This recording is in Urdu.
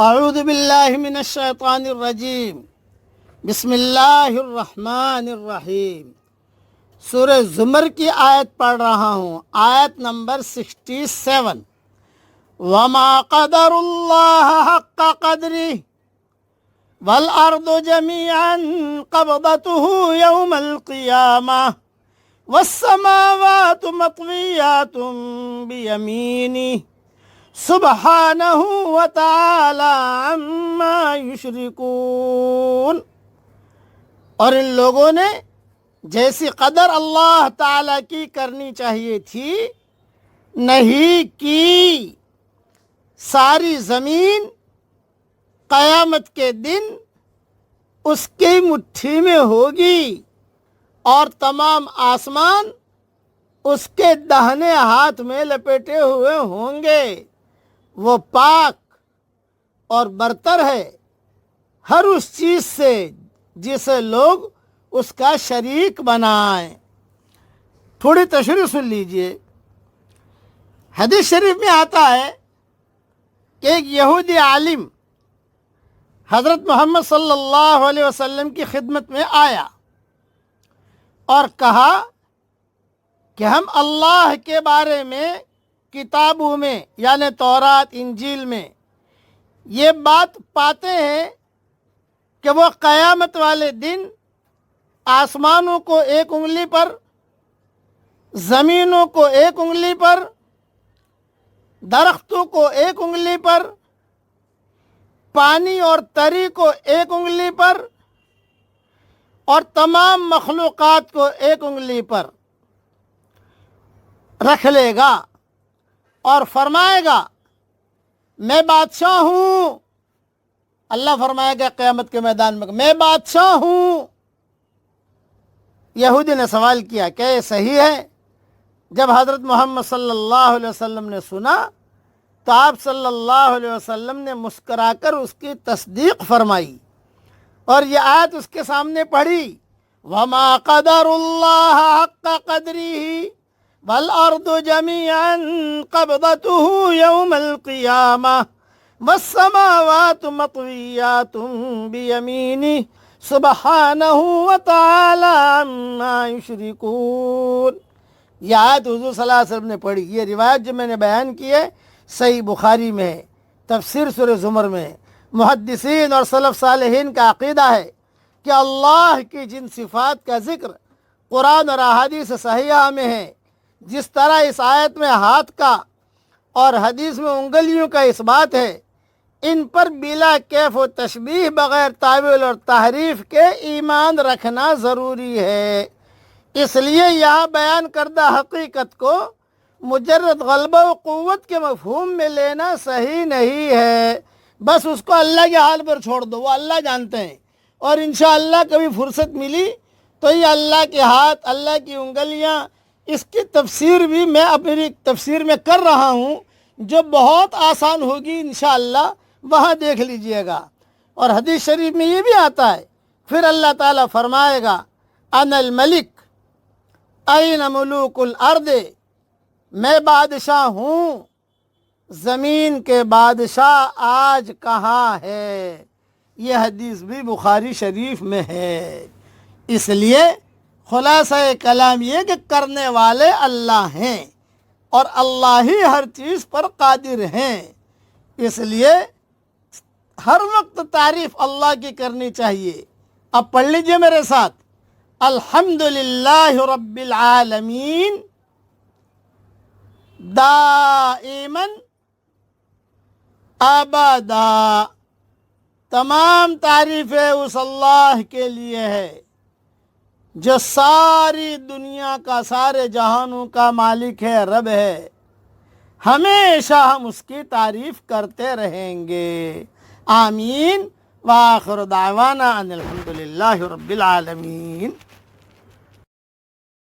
اعوذ باللہ من الشیطان الرجیم، بسم اللہ الرحمن الرحیم۔ سورہ زمر کی آیت پڑھ رہا ہوں، آیت نمبر 67۔ وما قدر اللہ حق قدرہ والارض جميعا قبضته يوم القيامة والسماوات مطويات بيمينه سبحانہ وتعالی عما یشرکون۔ اور ان لوگوں نے جیسی قدر اللہ تعالی کی کرنی چاہیے تھی نہیں کی۔ ساری زمین قیامت کے دن اس کی مٹھی میں ہوگی اور تمام آسمان اس کے داہنے ہاتھ میں لپیٹے ہوئے ہوں گے۔ وہ پاک اور برتر ہے ہر اس چیز سے جسے لوگ اس کا شریک بنائیں۔ تھوڑی تشریح سن لیجئے۔ حدیث شریف میں آتا ہے کہ ایک یہودی عالم حضرت محمد صلی اللہ علیہ وسلم کی خدمت میں آیا اور کہا کہ ہم اللہ کے بارے میں کتابوں میں یعنی تورات انجیل میں یہ بات پاتے ہیں کہ وہ قیامت والے دن آسمانوں کو ایک انگلی پر، زمینوں کو ایک انگلی پر، درختوں کو ایک انگلی پر، پانی اور تری کو ایک انگلی پر اور تمام مخلوقات کو ایک انگلی پر رکھ لے گا اور فرمائے گا میں بادشاہ ہوں۔ اللہ فرمائے گا قیامت کے میدان میں بادشاہ ہوں۔ یہودی نے سوال کیا کہ یہ صحیح ہے؟ جب حضرت محمد صلی اللہ علیہ وسلم نے سنا تو آپ صلی اللہ علیہ وسلم نے مسکرا کر اس کی تصدیق فرمائی اور یہ آیت اس کے سامنے پڑھی، وما قدر اللہ حق قدرہ والارض جميعا قبضته يوم القيامة والسماوات مطويات بيمينه سبحانه وتعالى عما يشركون۔ یہ آیت حضور صلی اللہ علیہ وسلم نے پڑھی۔ یہ روایت جو میں نے بیان کی ہے صحیح بخاری میں ہے، تفسیر سورہ زمر میں ہے۔ محدثین اور سلف صالحین کا عقیدہ ہے کہ اللہ کی جن صفات کا ذکر قرآن اور احادیث صحیحہ میں ہے، جس طرح اس آیت میں ہاتھ کا اور حدیث میں انگلیوں کا اس بات ہے، ان پر بلا کیف و تشبیہ بغیر تعویل اور تحریف کے ایمان رکھنا ضروری ہے۔ اس لیے یہاں بیان کردہ حقیقت کو مجرد غلبہ و قوت کے مفہوم میں لینا صحیح نہیں ہے۔ بس اس کو اللہ کے حال پر چھوڑ دو، وہ اللہ جانتے ہیں، اور انشاءاللہ کبھی فرصت ملی تو یہ اللہ کے ہاتھ، اللہ کی انگلیاں، اس کی تفسیر بھی میں اپنی تفسیر میں کر رہا ہوں جو بہت آسان ہوگی انشاءاللہ، وہاں دیکھ لیجئے گا۔ اور حدیث شریف میں یہ بھی آتا ہے، پھر اللہ تعالیٰ فرمائے گا انا الملک این ملوک الارض، میں بادشاہ ہوں، زمین کے بادشاہ آج کہاں ہے۔ یہ حدیث بھی بخاری شریف میں ہے۔ اس لیے خلاصہ کلام یہ کہ کرنے والے اللہ ہیں اور اللہ ہی ہر چیز پر قادر ہیں۔ اس لیے ہر وقت تعریف اللہ کی کرنی چاہیے۔ اب پڑھ لیجئے میرے ساتھ، الحمدللہ رب العالمین دائما ابدا۔ تمام تعریفیں اس اللہ کے لیے ہے جو ساری دنیا کا، سارے جہانوں کا مالک ہے، رب ہے۔ ہمیشہ ہم اس کی تعریف کرتے رہیں گے۔ آمین۔ وآخر دعوانا ان الحمدللہ رب العالمین۔